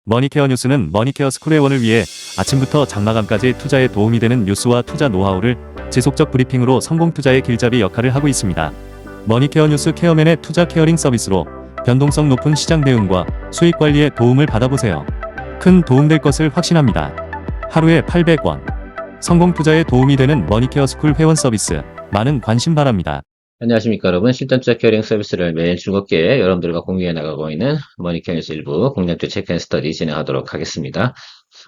머니케어 뉴스는 머니케어 스쿨 회원을 위해 아침부터 장마감까지 투자에 도움이 되는 뉴스와 투자 노하우를 지속적 브리핑으로 성공 투자의 길잡이 역할을 하고 있습니다. 머니케어 뉴스 케어맨의 투자 케어링 서비스로 변동성 높은 시장 대응과 수익 관리에 도움을 받아보세요. 큰 도움될 것을 확신합니다. 하루에 800원. 성공 투자에 도움이 되는 머니케어 스쿨 회원 서비스. 많은 관심 바랍니다. 안녕하십니까 여러분. 실전 투자 케어링 서비스를 매일 즐겁게 여러분들과 공유해 나가고 있는 머니케어 뉴스 일부 공략주 체크앤스터디 진행하도록 하겠습니다.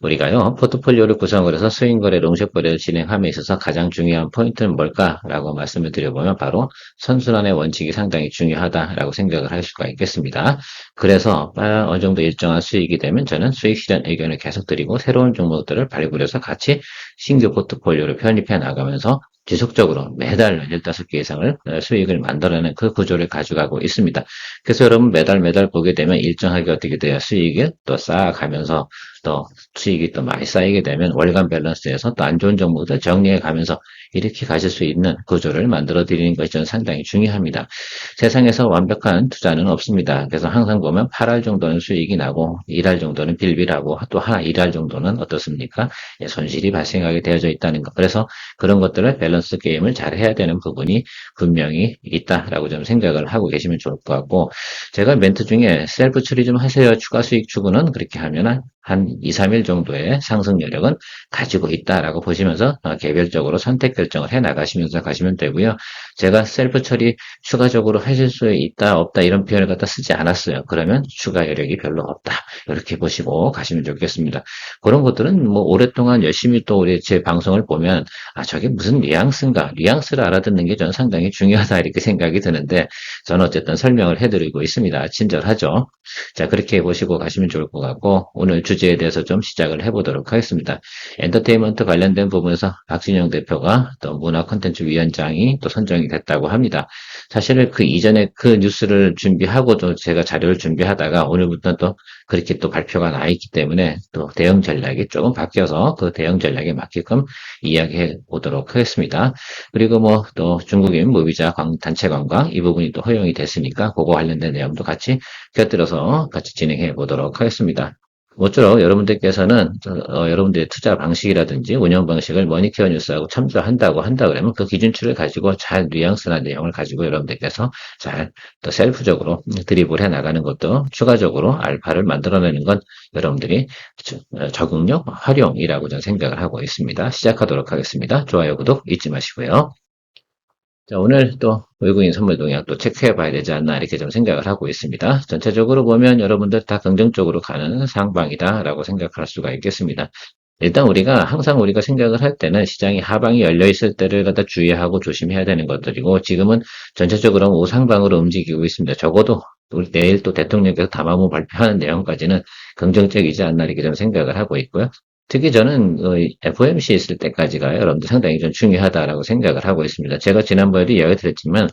우리가요 포트폴리오를 구성을 해서 스윙거래, 롱숏 거래를 진행함에 있어서 가장 중요한 포인트는 뭘까라고 말씀을 드려보면 바로 선순환의 원칙이 상당히 중요하다라고 생각을 할 수가 있겠습니다. 그래서 어느 정도 일정한 수익이 되면 저는 수익 실현 의견을 계속 드리고 새로운 종목들을 발굴해서 같이 신규 포트폴리오를 편입해 나가면서 지속적으로 매달 15개 이상을 수익을 만들어내는 그 구조를 가져가고 있습니다. 그래서 여러분 매달 보게 되면 일정하게 어떻게 돼요? 수익이 또 쌓아가면서 또 수익이 또 많이 쌓이게 되면 월간 밸런스에서 또 안 좋은 종목들 정리해 가면서 이렇게 가실 수 있는 구조를 만들어 드리는 것이 저는 상당히 중요합니다. 세상에서 완벽한 투자는 없습니다. 그래서 항상 보면 8할 정도는 수익이 나고 1할 정도는 빌빌하고 또 1할 정도는 어떻습니까? 손실이 발생하게 되어져 있다는 것. 그래서 그런 것들을 밸런스 게임을 잘 해야 되는 부분이 분명히 있다라고 좀 생각을 하고 계시면 좋을 것 같고, 제가 멘트 중에 셀프 처리 좀 하세요. 추가 수익 추구는 그렇게 하면 한 2, 3일 정도의 상승 여력은 가지고 있다라고 보시면서 개별적으로 선택 결정을 해 나가시면서 가시면 되고요. 제가 셀프 처리 추가적으로 하실 수 있다 없다 이런 표현을 갖다 쓰지 않았어요. 그러면 추가 여력이 별로 없다 이렇게 보시고 가시면 좋겠습니다. 그런 것들은 뭐 오랫동안 열심히 또 우리 제 방송을 보면 저게 무슨 뉘앙스인가, 뉘앙스를 알아듣는 게 저는 상당히 중요하다 이렇게 생각이 드는데, 저는 어쨌든 설명을 해드리고 있습니다. 친절하죠. 자, 그렇게 보시고 가시면 좋을 것 같고, 오늘 주제에 대해서 좀 시작을 해보도록 하겠습니다. 엔터테인먼트 관련된 부분에서 박진영 대표가 또 문화 콘텐츠 위원장이 또 선정이 됐다고 합니다. 사실은 그 이전에 그 뉴스를 준비하고도 제가 자료를 준비하다가 오늘부터 또 그렇게 또 발표가 나 있기 때문에 또 대응 전략이 조금 바뀌어서 그 대응 전략에 맞게끔 이야기해 보도록 하겠습니다. 그리고 뭐 또 중국인 무비자 단체 관광 이 부분이 또 허용이 됐으니까 그거 관련된 내용도 같이 곁들여서 같이 진행해 보도록 하겠습니다. 모쪼록 여러분들께서는 여러분들의 투자 방식이라든지 운영 방식을 머니케어 뉴스하고 참조한다고 한다 그러면 그 기준치를 가지고 잘 뉘앙스나 내용을 가지고 여러분들께서 잘 또 셀프적으로 드립을 해 나가는 것도 추가적으로 알파를 만들어내는 건 여러분들이 적응력, 활용이라고 저는 생각을 하고 있습니다. 시작하도록 하겠습니다. 좋아요, 구독 잊지 마시고요. 자, 오늘 또 외국인 선물 동향 또 체크해 봐야 되지 않나 이렇게 좀 생각을 하고 있습니다. 전체적으로 보면 여러분들 다 긍정적으로 가는 상방이다라고 생각할 수가 있겠습니다. 일단 항상 우리가 생각을 할 때는 시장이 하방이 열려 있을 때를 갖다 주의하고 조심해야 되는 것들이고, 지금은 전체적으로 우상방으로 움직이고 있습니다. 적어도 우리 내일 또 대통령께서 담화문 발표하는 내용까지는 긍정적이지 않나 이렇게 좀 생각을 하고 있고요. 특히 저는 FOMC 있을 때까지가 여러분들 상당히 좀 중요하다라고 생각을 하고 있습니다. 제가 지난번에도 이야기 드렸지만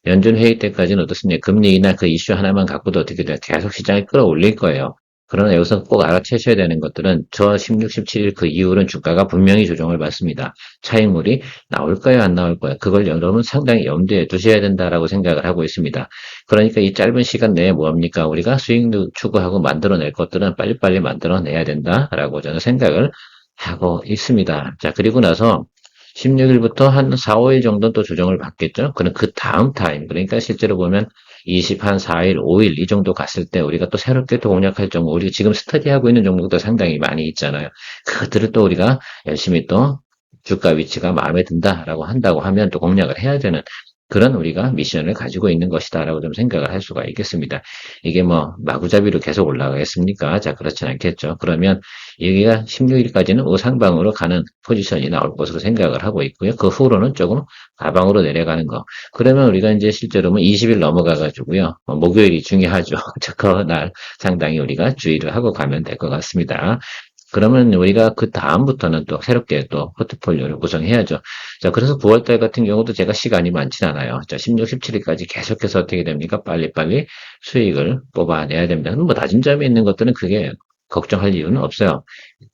연준 회의 때까지는 어떻습니까? 금리 인하 그 이슈 하나만 갖고도 어떻게 돼요? 계속 시장을 끌어올릴 거예요. 그러나 여기서 꼭 알아채셔야 되는 것들은 저 16, 17일 그 이후로는 주가가 분명히 조정을 받습니다. 차익물이 나올까요? 안 나올까요? 그걸 여러분 상당히 염두에 두셔야 된다라고 생각을 하고 있습니다. 그러니까 이 짧은 시간 내에 뭐합니까? 우리가 수익도 추구하고 만들어낼 것들은 빨리빨리 만들어내야 된다라고 저는 생각을 하고 있습니다. 자, 그리고 나서 16일부터 한 4, 5일 정도는 또 조정을 받겠죠? 그럼 그 다음 타임, 그러니까 실제로 보면 20, 한 4일, 5일 이 정도 갔을 때 우리가 또 새롭게 또 공략할 종목, 우리가 지금 스터디하고 있는 종목도 상당히 많이 있잖아요. 그것들을 또 우리가 열심히 또 주가 위치가 마음에 든다라고 한다고 하면 또 공략을 해야 되는 그런 우리가 미션을 가지고 있는 것이다라고 좀 생각을 할 수가 있겠습니다. 이게 뭐 마구잡이로 계속 올라가겠습니까? 자, 그렇진 않겠죠. 그러면 여기가 16일까지는 우상방으로 가는 포지션이 나올 것으로 생각을 하고 있고요. 그 후로는 조금 하방으로 내려가는 거. 그러면 우리가 이제 실제로 20일 넘어가가지고요. 목요일이 중요하죠. 그날 상당히 우리가 주의를 하고 가면 될 것 같습니다. 그러면 우리가 그 다음부터는 또 새롭게 또 포트폴리오를 구성해야죠. 자, 그래서 9월달 같은 경우도 제가 시간이 많진 않아요. 자, 16, 17일까지 계속해서 어떻게 됩니까? 빨리빨리 수익을 뽑아내야 됩니다. 뭐 낮은 점이 있는 것들은 그게 걱정할 이유는 없어요.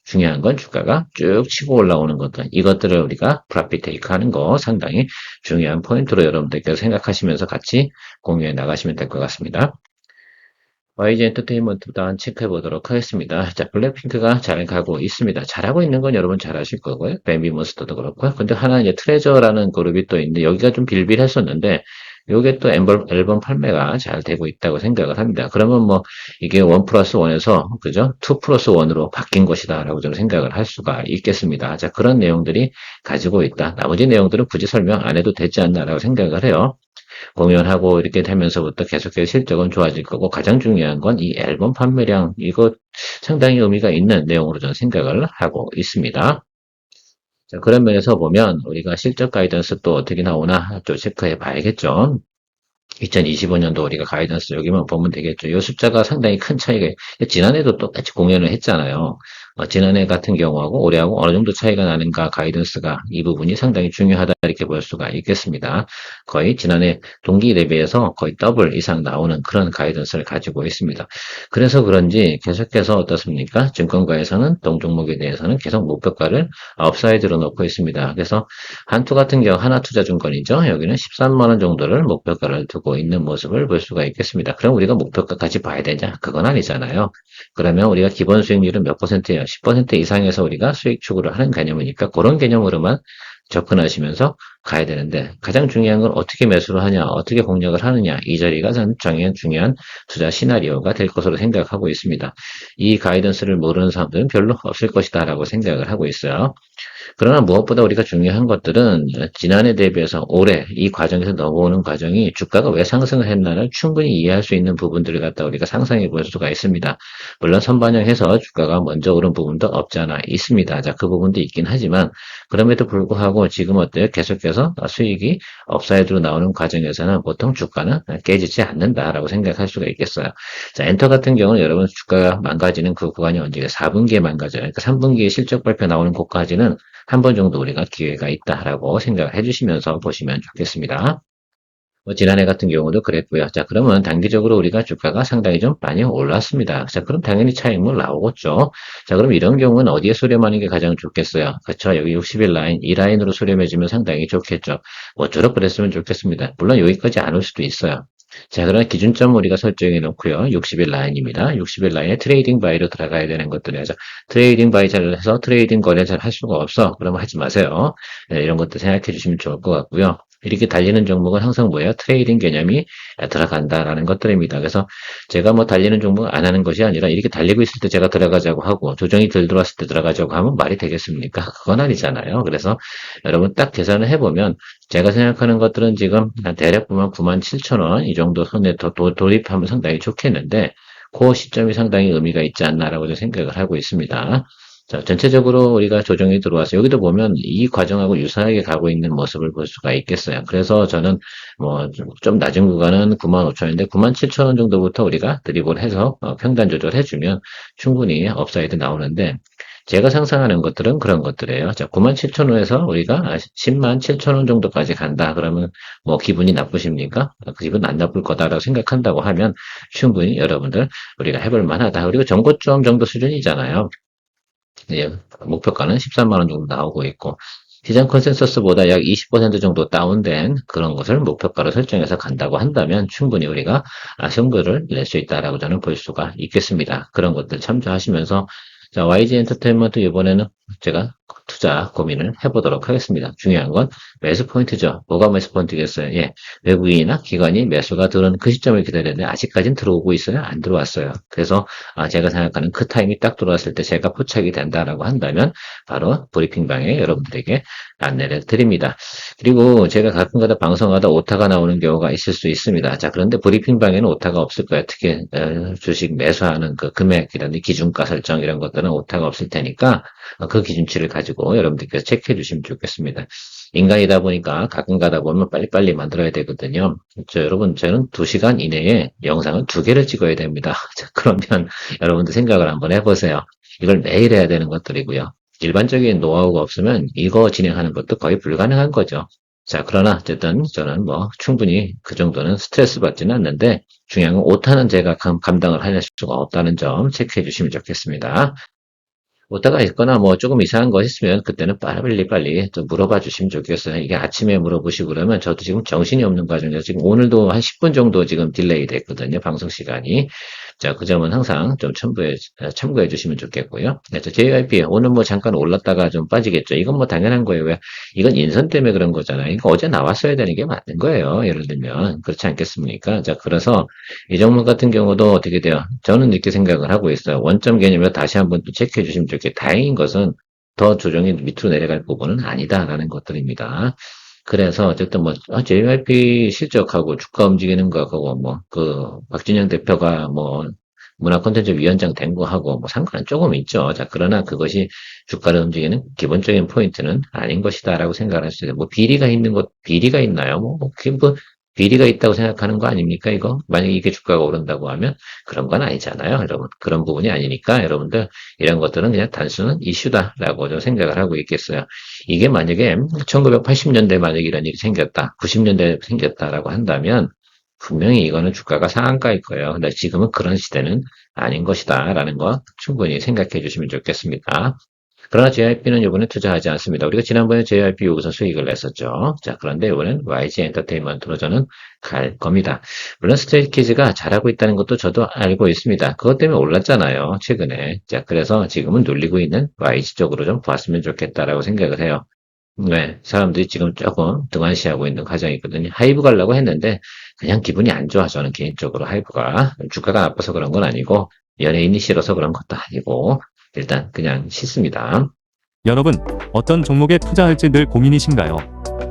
중요한 건 주가가 쭉 치고 올라오는 것들, 이것들을 우리가 프라핏 테이크 하는 거 상당히 중요한 포인트로 여러분들께서 생각하시면서 같이 공유해 나가시면 될 것 같습니다. YG 엔터테인먼트도 한 체크해 보도록 하겠습니다. 자, 블랙핑크가 잘 가고 있습니다. 잘하고 있는 건 여러분 잘 아실 거고요. 뱀비몬스터도 그렇고요. 근데 하나 이제 트레저라는 그룹이 또 있는데 여기가 좀 빌빌했었는데 요게 또 앨범 판매가 잘 되고 있다고 생각을 합니다. 그러면 뭐 이게 1 플러스 1에서 그죠? 2 플러스 1으로 바뀐 것이다라고 저는 생각을 할 수가 있겠습니다. 자, 그런 내용들이 가지고 있다. 나머지 내용들은 굳이 설명 안 해도 되지 않나라고 생각을 해요. 공연하고 이렇게 되면서부터 계속해서 실적은 좋아질 거고 가장 중요한 건 이 앨범 판매량 이거 상당히 의미가 있는 내용으로 저는 생각을 하고 있습니다. 자, 그런 면에서 보면 우리가 실적 가이던스 또 어떻게 나오나 또 체크해 봐야겠죠. 2025년도 우리가 가이던스 여기만 보면 되겠죠. 이 숫자가 상당히 큰 차이가, 지난해도 똑같이 공연을 했잖아요. 지난해 같은 경우하고 올해하고 어느 정도 차이가 나는가 가이던스가 이 부분이 상당히 중요하다 이렇게 볼 수가 있겠습니다. 거의 지난해 동기 대비해서 거의 더블 이상 나오는 그런 가이던스를 가지고 있습니다. 그래서 그런지 계속해서 어떻습니까? 증권가에서는 동종목에 대해서는 계속 목표가를 업사이드로 놓고 있습니다. 그래서 한투 같은 경우 하나투자증권이죠. 여기는 13만 원 정도를 목표가를 두고 있는 모습을 볼 수가 있겠습니다. 그럼 우리가 목표가까지 봐야 되냐? 그건 아니잖아요. 그러면 우리가 기본 수익률은 몇 퍼센트예요? 10% 이상에서 우리가 수익 추구를 하는 개념이니까 그런 개념으로만 접근하시면서 가야 되는데 가장 중요한 건 어떻게 매수를 하냐, 어떻게 공략을 하느냐 이 자리가 중요한 투자 시나리오가 될 것으로 생각하고 있습니다. 이 가이던스를 모르는 사람들은 별로 없을 것이다 라고 생각을 하고 있어요. 그러나 무엇보다 우리가 중요한 것들은 지난해 대비해서 올해 이 과정에서 넘어오는 과정이 주가가 왜 상승을 했나를 충분히 이해할 수 있는 부분들을 갖다 우리가 상상해 볼 수가 있습니다. 물론 선반영해서 주가가 먼저 오른 부분도 없지 않아 있습니다. 자, 그 부분도 있긴 하지만 그럼에도 불구하고 지금 어때요? 계속해서 수익이 업사이드로 나오는 과정에서는 보통 주가는 깨지지 않는다라고 생각할 수가 있겠어요. 자, 엔터 같은 경우는 여러분 주가가 망가지는 그 구간이 언제가 4분기에 망가져요. 그러니까 3분기에 실적 발표 나오는 곳까지는 한 번 정도 우리가 기회가 있다라고 생각을 해주시면서 보시면 좋겠습니다. 지난해 같은 경우도 그랬고요. 자, 그러면 단기적으로 우리가 주가가 상당히 좀 많이 올랐습니다. 자, 그럼 당연히 차익물 나오겠죠. 자, 그럼 이런 경우는 어디에 수렴하는 게 가장 좋겠어요? 그렇죠. 여기 60일 라인, 이 라인으로 수렴해주면 상당히 좋겠죠. 뭐처럼 그랬으면 좋겠습니다. 물론 여기까지 안 올 수도 있어요. 자, 그럼 기준점 우리가 설정해 놓고요. 60일 라인입니다. 60일 라인에 트레이딩 바이로 들어가야 되는 것들이죠. 트레이딩 바이 잘 해서 트레이딩 거래 잘 할 수가 없어. 그러면 하지 마세요. 네, 이런 것도 생각해 주시면 좋을 것 같고요. 이렇게 달리는 종목은 항상 뭐예요? 트레이딩 개념이 들어간다라는 것들입니다. 그래서 제가 뭐 달리는 종목 안 하는 것이 아니라 이렇게 달리고 있을 때 제가 들어가자고 하고 조정이 들 들어왔을 때 들어가자고 하면 말이 되겠습니까? 그건 아니잖아요. 그래서 여러분 딱 계산을 해보면 제가 생각하는 것들은 지금 대략 보면 97,000원 이 정도 선에 더 돌입하면 상당히 좋겠는데 그 시점이 상당히 의미가 있지 않나라고 생각을 하고 있습니다. 자, 전체적으로 우리가 조정이 들어와서 여기도 보면 이 과정하고 유사하게 가고 있는 모습을 볼 수가 있겠어요. 그래서 저는 뭐 좀 낮은 구간은 95,000원인데 97,000원 정도부터 우리가 드립을 해서 평단 조절해주면 충분히 업사이드 나오는데 제가 상상하는 것들은 그런 것들이에요. 자, 97,000원에서 우리가 107,000원 정도까지 간다. 그러면 뭐 기분이 나쁘십니까? 기분 안 나쁠 거다라고 생각한다고 하면 충분히 여러분들 우리가 해볼 만하다. 그리고 정고점 정도 수준이잖아요. 예, 목표가는 13만 원 정도 나오고 있고 시장 컨센서스보다 약 20% 정도 다운된 그런 것을 목표가로 설정해서 간다고 한다면 충분히 우리가 승부를 낼 수 있다라고 저는 볼 수가 있겠습니다. 그런 것들 참조하시면서 자, YG 엔터테인먼트 이번에는 제가 투자 고민을 해보도록 하겠습니다. 중요한 건 매수 포인트죠. 뭐가 매수 포인트겠어요? 예, 외국인이나 기관이 매수가 들어오는 그 시점을 기다렸는데 아직까지는 들어오고 있어요? 안 들어왔어요. 그래서 제가 생각하는 그 타임이 딱 들어왔을 때 제가 포착이 된다라고 한다면 바로 브리핑방에 여러분들에게 안내를 드립니다. 그리고 제가 가끔가다 방송하다 오타가 나오는 경우가 있을 수 있습니다. 자, 그런데 브리핑방에는 오타가 없을 거예요. 특히 주식 매수하는 그 금액이라든지 기준가 설정 이런 것들은 오타가 없을 테니까 그 기준치를 가지고 여러분들께서 체크해 주시면 좋겠습니다. 인간이다 보니까 가끔 가다 보면 빨리빨리 만들어야 되거든요. 여러분, 저는 2시간 이내에 영상을 2개를 찍어야 됩니다. 자, 그러면 여러분들 생각을 한번 해보세요. 이걸 매일 해야 되는 것들이고요. 일반적인 노하우가 없으면 이거 진행하는 것도 거의 불가능한 거죠. 자, 그러나 어쨌든 저는 뭐 충분히 그 정도는 스트레스 받지는 않는데 중요한 건 오타는 제가 감당을 해낼 수가 없다는 점 체크해 주시면 좋겠습니다. 오타가 있거나 뭐 조금 이상한 거 있으면 그때는 빨리 좀 물어봐 주시면 좋겠어요. 이게 아침에 물어보시고 그러면 저도 지금 정신이 없는 과정이어서 지금 오늘도 한 10분 정도 지금 딜레이 됐거든요. 방송 시간이. 자, 그 점은 항상 좀 참고해 주시면 좋겠고요. 그래서 JYP 오늘 뭐 잠깐 올랐다가 좀 빠지겠죠. 이건 뭐 당연한 거예요. 왜? 이건 인선 때문에 그런 거잖아요. 이거 어제 나왔어야 되는 게 맞는 거예요. 예를 들면 그렇지 않겠습니까? 자, 그래서 이 종목 같은 경우도 어떻게 돼요? 저는 이렇게 생각을 하고 있어요. 원점 개념을 다시 한번 또 체크해 주시면 좋겠고, 다행인 것은 더 조정이 밑으로 내려갈 부분은 아니다라는 것들입니다. 그래서 어쨌든 뭐 JYP 실적하고 주가 움직이는 거하고 뭐 그 박진영 대표가 뭐 문화 콘텐츠 위원장 된 거하고 뭐 상관은 조금 있죠. 자, 그러나 그것이 주가를 움직이는 기본적인 포인트는 아닌 것이다라고 생각을 하시죠. 뭐 비리가 있나요? 그게 뭐 비리가 있다고 생각하는 거 아닙니까? 이거 만약에 이게 주가가 오른다고 하면 그런 건 아니잖아요, 여러분. 그런 부분이 아니니까 여러분들 이런 것들은 그냥 단순한 이슈다라고 좀 생각을 하고 있겠어요. 이게 만약에 1980년대 만약에 이런 일이 생겼다, 90년대에 생겼다라고 한다면 분명히 이거는 주가가 상한가일 거예요. 근데 지금은 그런 시대는 아닌 것이다라는 거 충분히 생각해 주시면 좋겠습니다. 그러나 JYP는 이번에 투자하지 않습니다. 우리가 지난번에 JYP 여기서 수익을 냈었죠. 자, 그런데 이번엔 YG 엔터테인먼트로 저는 갈 겁니다. 물론 스트레이키즈가 잘하고 있다는 것도 저도 알고 있습니다. 그것 때문에 올랐잖아요, 최근에. 자, 그래서 지금은 눌리고 있는 YG 쪽으로 좀 봤으면 좋겠다라고 생각을 해요. 네, 사람들이 지금 조금 등한시하고 있는 과정이거든요. 하이브 가려고 했는데 그냥 기분이 안 좋아. 저는 개인적으로 하이브가 주가가 나빠서 그런 건 아니고 연예인이 싫어서 그런 것도 아니고 일단 그냥 싫습니다. 여러분, 어떤 종목에 투자할지 늘 고민이신가요?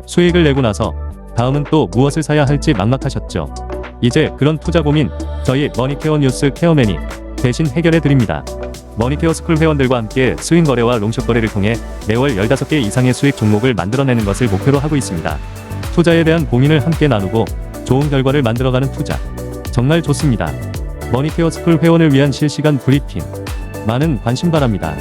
수익을 내고 나서 다음은 또 무엇을 사야 할지 막막하셨죠? 이제 그런 투자 고민 저희 머니케어 뉴스 케어맨이 대신 해결해 드립니다. 머니케어 스쿨 회원들과 함께 스윙 거래와 롱숏 거래를 통해 매월 15개 이상의 수익 종목을 만들어내는 것을 목표로 하고 있습니다. 투자에 대한 고민을 함께 나누고 좋은 결과를 만들어가는 투자. 정말 좋습니다. 머니케어 스쿨 회원을 위한 실시간 브리핑. 많은 관심 바랍니다.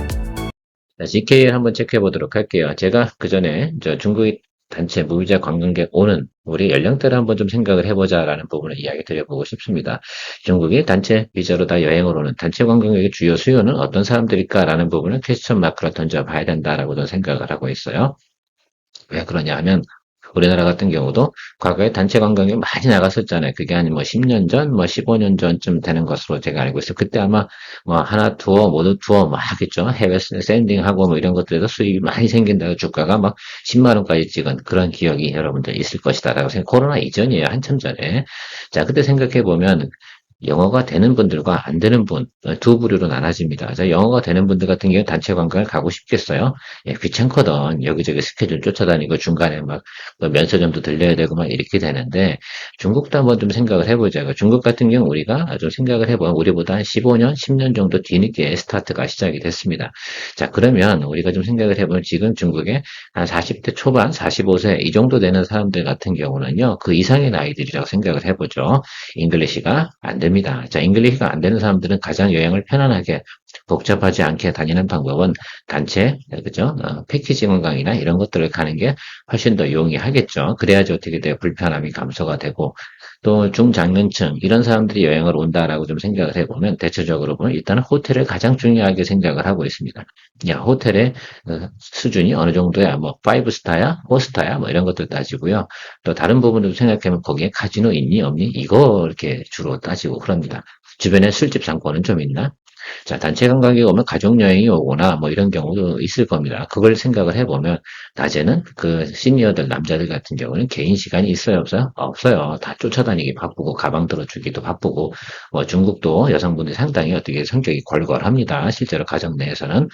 자, GKL 한번 체크해 보도록 할게요. 제가 그 전에 중국 단체 무비자 관광객 오는 우리 연령대를 한번 좀 생각을 해보자라는 부분을 이야기 드려보고 싶습니다. 중국이 단체 비자로 다 여행을 오는 단체 관광객의 주요 수요는 어떤 사람들일까라는 부분을 퀘스천 마크로 던져봐야 된다라고 저는 생각을 하고 있어요. 왜 그러냐 하면 우리나라 같은 경우도 과거에 단체 관광객 많이 나갔었잖아요. 그게 한 뭐 10년 전, 뭐 15년 전쯤 되는 것으로 제가 알고 있어요. 그때 아마 뭐 하나 투어, 모두 투어 막 하겠죠. 해외 샌딩하고 뭐 이런 것들에서 수익이 많이 생긴다고 주가가 막 10만 원까지 찍은 그런 기억이 여러분들 있을 것이다라고 생각. 코로나 이전이에요. 한참 전에. 자, 그때 생각해 보면 영어가 되는 분들과 안 되는 분, 두 부류로 나눠집니다. 자, 영어가 되는 분들 같은 경우에 단체 관광을 가고 싶겠어요? 예, 귀찮거든. 여기저기 스케줄 쫓아다니고 중간에 막 면세점도 들려야 되고 막 이렇게 되는데 중국도 한번 좀 생각을 해보자고. 중국 같은 경우 우리가 좀 생각을 해보면 우리보다 한 15년, 10년 정도 뒤늦게 스타트가 시작이 됐습니다. 자, 그러면 우리가 좀 생각을 해보면 지금 중국에 한 40대 초반, 45세 이 정도 되는 사람들 같은 경우는요, 그 이상의 나이들이라고 생각을 해보죠. 잉글리시가 안 됩니다. 자, 잉글리시가 안 되는 사람들은 가장 여행을 편안하게 복잡하지 않게 다니는 방법은 단체, 그죠? 패키지 관광이나 이런 것들을 가는 게 훨씬 더 용이하겠죠. 그래야지 어떻게 돼요? 불편함이 감소가 되고 또 중장년층 이런 사람들이 여행을 온다라고 좀 생각을 해보면 대체적으로 보면 일단은 호텔을 가장 중요하게 생각을 하고 있습니다. 야, 호텔의 수준이 어느 정도야? 뭐 5스타야? 4스타야? 뭐 이런 것들 따지고요. 또 다른 부분도 생각하면 거기에 카지노 있니 없니? 이거 이렇게 주로 따지고 그럽니다. 주변에 술집 상권은 좀 있나? 자, 단체 관광객이 오면 가족여행이 오거나 뭐 이런 경우도 있을 겁니다. 그걸 생각을 해보면 낮에는 그 시니어들 남자들 같은 경우는 개인 시간이 있어요 없어요? 없어요. 다 쫓아다니기 바쁘고 가방 들어주기도 바쁘고 뭐 중국도 여성분들이 상당히 어떻게 성격이 걸걸합니다. 실제로 가정 내에서는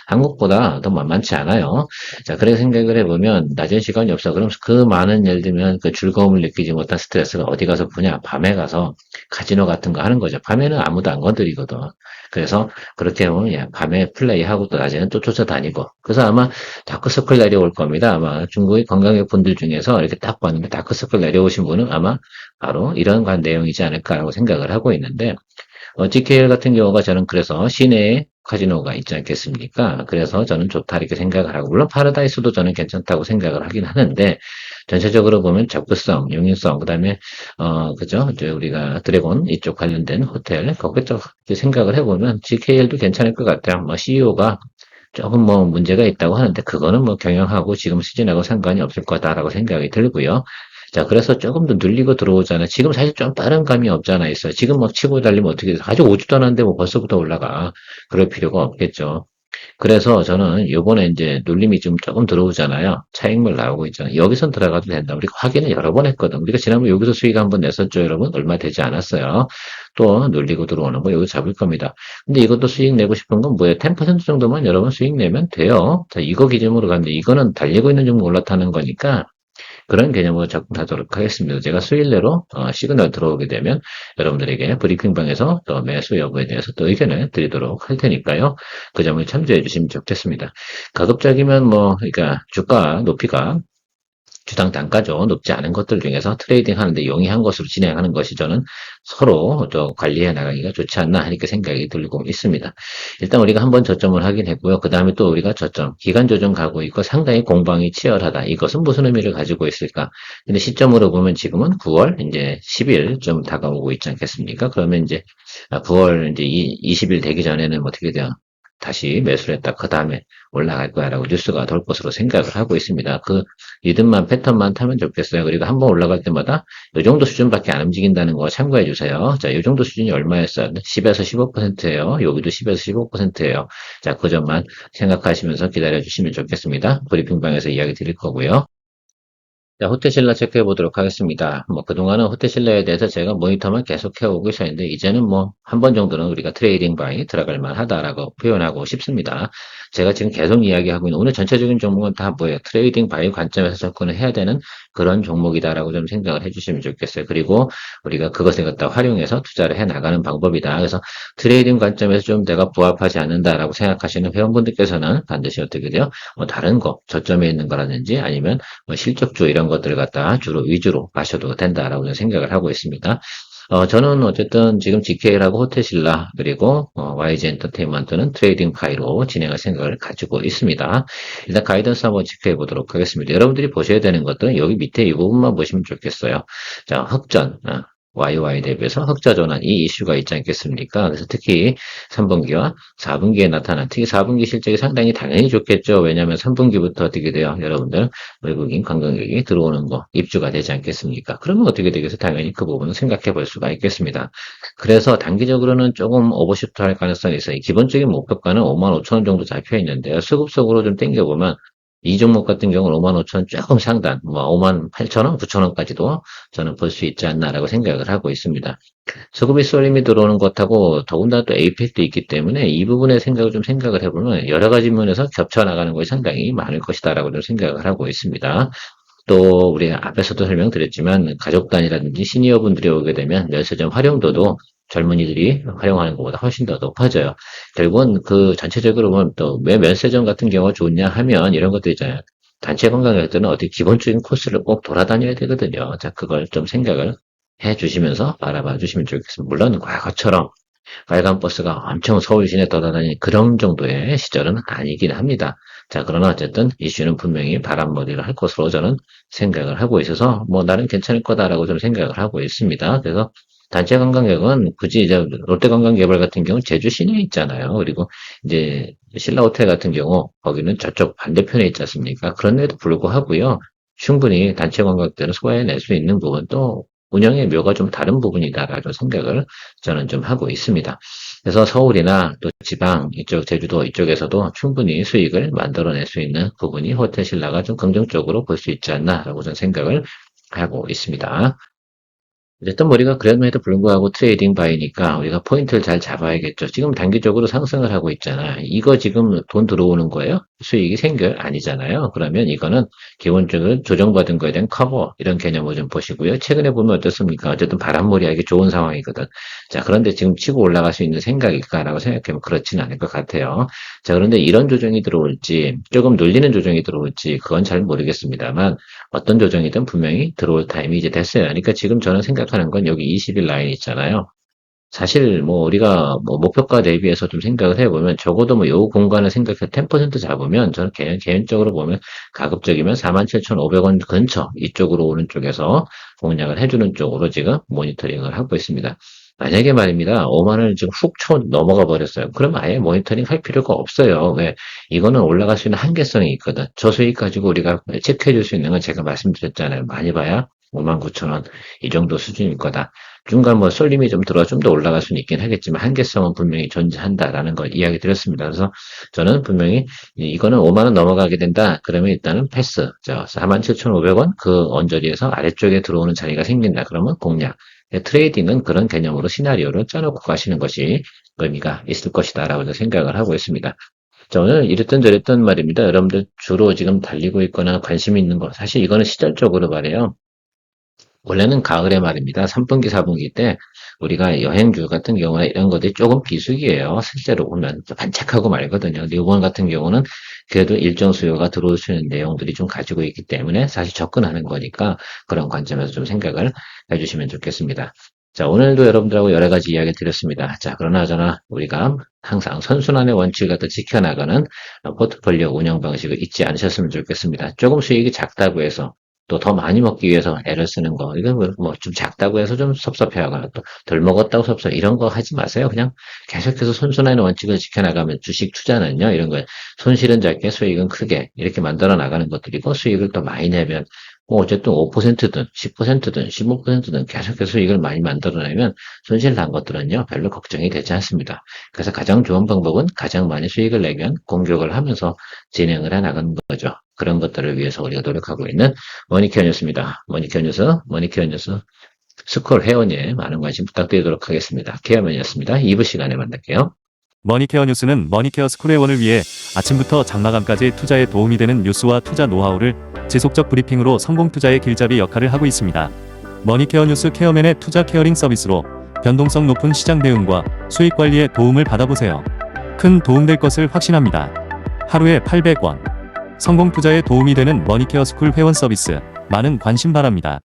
한국보다 더 만만치 않아요. 자, 그렇게 생각을 해보면 낮은 시간이 없어. 그럼 그 많은 예를 들면 그 즐거움을 느끼지 못한 스트레스를 어디 가서 푸냐? 밤에 가서 카지노 같은 거 하는 거죠. 밤에는 아무도 안 건드리거든. 그래서 그렇게 하면 밤에 플레이하고 또 낮에는 또 쫓아다니고. 그래서 아마 다크서클 내려올 겁니다. 아마 중국의 관광객 분들 중에서 이렇게 딱 봤는데 다크서클 내려오신 분은 아마 바로 이런 내용이지 않을까라고 생각을 하고 있는데 GKL 같은 경우가 저는 그래서 시내에 카지노가 있지 않겠습니까? 그래서 저는 좋다 이렇게 생각을 하고 물론 파라다이스도 저는 괜찮다고 생각을 하긴 하는데 전체적으로 보면 접근성, 용인성, 그다음에 그죠? 이제 우리가 드래곤 이쪽 관련된 호텔 거기서 생각을 해보면 GKL도 괜찮을 것 같아요. 뭐 CEO가 조금 뭐 문제가 있다고 하는데 그거는 뭐 경영하고 지금 시즌하고 상관이 없을 거다라고 생각이 들고요. 자, 그래서 조금 더 늘리고 들어오잖아요. 지금 사실 좀 빠른 감이 없잖아 있어요. 지금 막 치고 달리면 어떻게 돼? 아직 오지도 않았는데 뭐 벌써부터 올라가. 그럴 필요가 없겠죠. 그래서 저는 요번에 이제 눌림이 좀 조금 들어오잖아요. 차익물 나오고 있잖아요. 여기선 들어가도 된다. 우리가 확인을 여러 번 했거든. 우리가 지난번 여기서 수익 한번 냈었죠, 여러분? 얼마 되지 않았어요. 또 눌리고 들어오는 거 여기 잡을 겁니다. 근데 이것도 수익 내고 싶은 건 뭐예요? 10% 정도만 여러분 수익 내면 돼요. 자, 이거 기준으로 가는데 이거는 달리고 있는 종목 올라타는 거니까 그런 개념으로 접근하도록 하겠습니다. 제가 수일 내로 시그널 들어오게 되면 여러분들에게 브리핑방에서 또 매수 여부에 대해서 또 의견을 드리도록 할 테니까요. 그 점을 참조해 주시면 좋겠습니다. 가급적이면 뭐 그러니까 주가 높이가 주당 단가죠. 높지 않은 것들 중에서 트레이딩 하는데 용이한 것으로 진행하는 것이 저는 서로 또 관리해 나가기가 좋지 않나 이렇게 생각이 들고 있습니다. 일단 우리가 한번 저점을 확인했고요. 그 다음에 또 우리가 저점, 기간 조정 가고 있고 상당히 공방이 치열하다. 이것은 무슨 의미를 가지고 있을까? 근데 시점으로 보면 지금은 9월 이제 10일 좀 다가오고 있지 않겠습니까? 그러면 이제 9월 이제 20일 되기 전에는 어떻게 돼요? 다시 매수를 했다. 그 다음에 올라갈 거야라고 뉴스가 돌 것으로 생각을 하고 있습니다. 그 리듬만 패턴만 타면 좋겠어요. 그리고 한번 올라갈 때마다 이 정도 수준밖에 안 움직인다는 거 참고해 주세요. 자, 이 정도 수준이 얼마였어요? 10에서 15%예요. 여기도 10에서 15%예요. 자, 그 점만 생각하시면서 기다려 주시면 좋겠습니다. 브리핑방에서 이야기 드릴 거고요. 자, 호텔신라 체크해 보도록 하겠습니다. 뭐, 그동안은 호텔신라에 대해서 제가 모니터만 계속 해오고 있었는데, 이제는 뭐, 한 번 정도는 우리가 트레이딩 바이 들어갈 만하다라고 표현하고 싶습니다. 제가 지금 계속 이야기하고 있는 오늘 전체적인 종목은 다 뭐예요? 트레이딩 바이 관점에서 접근을 해야 되는 그런 종목이다라고 좀 생각을 해주시면 좋겠어요. 그리고 우리가 그것을 갖다 활용해서 투자를 해 나가는 방법이다. 그래서 트레이딩 관점에서 좀 내가 부합하지 않는다라고 생각하시는 회원분들께서는 반드시 어떻게 돼요? 뭐, 다른 거, 저점에 있는 거라든지 아니면 뭐 실적주 이런 것들을 갖다 주로 위주로 마셔도 된다라고 생각을 하고 있습니다. 저는 어쨌든 지금 GK라고 호텔신라 그리고 YG 엔터테인먼트는 트레이딩 파이로 진행할 생각을 가지고 있습니다. 일단 가이던스 한번 체크해 보도록 하겠습니다. 여러분들이 보셔야 되는 것들은 여기 밑에 이 부분만 보시면 좋겠어요. 자, 흑전. YY 대비해서 흑자 전환 이 이슈가 있지 않겠습니까? 그래서 특히 3분기와 4분기에 나타난 특히 4분기 실적이 상당히 당연히 좋겠죠. 왜냐하면 3분기부터 어떻게 돼요? 여러분들 외국인 관광객이 들어오는 거 입주가 되지 않겠습니까? 그러면 어떻게 되겠어요? 당연히 그 부분은 생각해 볼 수가 있겠습니다. 그래서 단기적으로는 조금 오버슈트 할 가능성이 있어요. 기본적인 목표가는 5만 5천 원 정도 잡혀 있는데요. 수급적으로 좀 땡겨보면 이 종목 같은 경우는 5만 5천 원 조금 상단, 뭐 5만 8천 원, 9천 원까지도 저는 볼 수 있지 않나라고 생각을 하고 있습니다. 수급이 쏠림이 들어오는 것하고 더군다나 또 APEC도 있기 때문에 이 부분의 생각을 좀 생각을 해보면 여러 가지 면에서 겹쳐 나가는 것이 상당히 많을 것이다라고 좀 생각을 하고 있습니다. 또 우리 앞에서도 설명드렸지만 가족 단위라든지 시니어분들이 오게 되면 면세점 활용도도 젊은이들이 활용하는 것보다 훨씬 더 높아져요. 결국은 그 전체적으로 보면 또 왜 면세점 같은 경우가 좋냐 하면 이런 것도 있잖아요. 단체 관광객들은 어디 기본적인 코스를 꼭 돌아다녀야 되거든요. 자, 그걸 좀 생각을 해 주시면서 바라봐 주시면 좋겠습니다. 물론 과거처럼 빨간 버스가 엄청 서울 시내 돌아다니는 그런 정도의 시절은 아니긴 합니다. 자, 그러나 어쨌든 이슈는 분명히 바람머리를 할 것으로 저는 생각을 하고 있어서 뭐 나는 괜찮을 거다라고 좀 생각을 하고 있습니다. 그래서 단체 관광객은 굳이 이제 롯데관광개발 같은 경우 제주 시내에 있잖아요. 그리고 이제 신라호텔 같은 경우 거기는 저쪽 반대편에 있지 않습니까? 그런데도 불구하고요. 충분히 단체 관광객들은 소화해낼 수 있는 부분도 운영의 묘가 좀 다른 부분이다라고 생각을 저는 좀 하고 있습니다. 그래서 서울이나 또 지방 이쪽 제주도 이쪽에서도 충분히 수익을 만들어낼 수 있는 부분이 호텔 신라가 좀 긍정적으로 볼 수 있지 않나라고 저는 생각을 하고 있습니다. 어쨌든 우리가 그럼에도 불구하고 트레이딩 바이니까 우리가 포인트를 잘 잡아야겠죠. 지금 단기적으로 상승을 하고 있잖아. 이거 지금 돈 들어오는 거예요? 수익이 생겨요? 아니잖아요. 그러면 이거는 기본적으로 조정받은 거에 대한 커버 이런 개념을 좀 보시고요. 최근에 보면 어떻습니까? 어쨌든 바람몰이하기 좋은 상황이거든. 자, 그런데 지금 치고 올라갈 수 있는 생각일까라고 생각하면 그렇지는 않을 것 같아요. 자, 그런데 이런 조정이 들어올지 조금 눌리는 조정이 들어올지 그건 잘 모르겠습니다만 어떤 조정이든 분명히 들어올 타임이 이제 됐어요. 그러니까 지금 저는 생각하는 건 여기 20일 라인 있잖아요. 사실 뭐 우리가 뭐 목표가 대비해서 좀 생각을 해보면 적어도 뭐 요 공간을 생각해 10% 잡으면 저는 개인적으로 보면 가급적이면 47,500원 근처 이쪽으로 오는 쪽에서 공략을 해주는 쪽으로 지금 모니터링을 하고 있습니다. 만약에 말입니다. 5만 원을 지금 훅 넘어가 버렸어요. 그럼 아예 모니터링 할 필요가 없어요. 왜? 이거는 올라갈 수 있는 한계성이 있거든. 저 수익 가지고 우리가 체크해 줄 수 있는 건 제가 말씀드렸잖아요. 많이 봐야 59,000원 이 정도 수준일 거다. 중간 뭐 쏠림이 좀 들어 좀 더 올라갈 수는 있긴 하겠지만 한계성은 분명히 존재한다라는 걸 이야기 드렸습니다. 그래서 저는 분명히 이거는 5만 원 넘어가게 된다. 그러면 일단은 패스. 47,500원 그 언저리에서 아래쪽에 들어오는 자리가 생긴다. 그러면 공략. 트레이딩은 그런 개념으로 시나리오를 짜놓고 가시는 것이 의미가 있을 것이다라고 생각을 하고 있습니다. 자, 오늘 이랬던 저랬던 말입니다. 여러분들 주로 지금 달리고 있거나 관심 있는 거, 사실 이거는 시절적으로 말해요. 원래는 가을에 말입니다. 3분기, 4분기 때 우리가 여행주 같은 경우나 이런 것들이 조금 비수기예요. 실제로 보면 반짝하고 말거든요. 일본 같은 경우는 그래도 일정 수요가 들어올 수 있는 내용들이 좀 가지고 있기 때문에 사실 접근하는 거니까 그런 관점에서 좀 생각을 해주시면 좋겠습니다. 자, 오늘도 여러분들하고 여러 가지 이야기 드렸습니다. 자, 그러나 우리가 항상 선순환의 원칙을 갖다 지켜나가는 포트폴리오 운영 방식을 잊지 않으셨으면 좋겠습니다. 조금 수익이 작다고 해서 또 더 많이 먹기 위해서 애를 쓰는 거, 이건 뭐 좀 작다고 해서 좀 섭섭해하거나 또 덜 먹었다고 섭섭해, 이런 거 하지 마세요. 그냥 계속해서 선순환의 원칙을 지켜나가면 주식 투자는요, 이런 거 손실은 작게 수익은 크게 이렇게 만들어 나가는 것들이고 수익을 또 많이 내면 뭐 어쨌든 5%든 10%든 15%든 계속해서 수익을 많이 만들어내면 손실 난 것들은요 별로 걱정이 되지 않습니다. 그래서 가장 좋은 방법은 가장 많이 수익을 내면 공격을 하면서 진행을 해 나가는 거죠. 그런 것들을 위해서 우리가 노력하고 있는 머니케어 뉴스입니다. 머니케어 뉴스 스콜 회원님 많은 관심 부탁드리도록 하겠습니다. 케어맨이었습니다. 2부 시간에 만날게요. 머니케어 뉴스는 머니케어 스쿨 회원을 위해 아침부터 장마감까지 투자에 도움이 되는 뉴스와 투자 노하우를 지속적 브리핑으로 성공 투자의 길잡이 역할을 하고 있습니다. 머니케어 뉴스 케어맨의 투자 케어링 서비스로 변동성 높은 시장 대응과 수익 관리에 도움을 받아보세요. 큰 도움될 것을 확신합니다. 하루에 800원. 성공 투자에 도움이 되는 머니케어 스쿨 회원 서비스 많은 관심 바랍니다.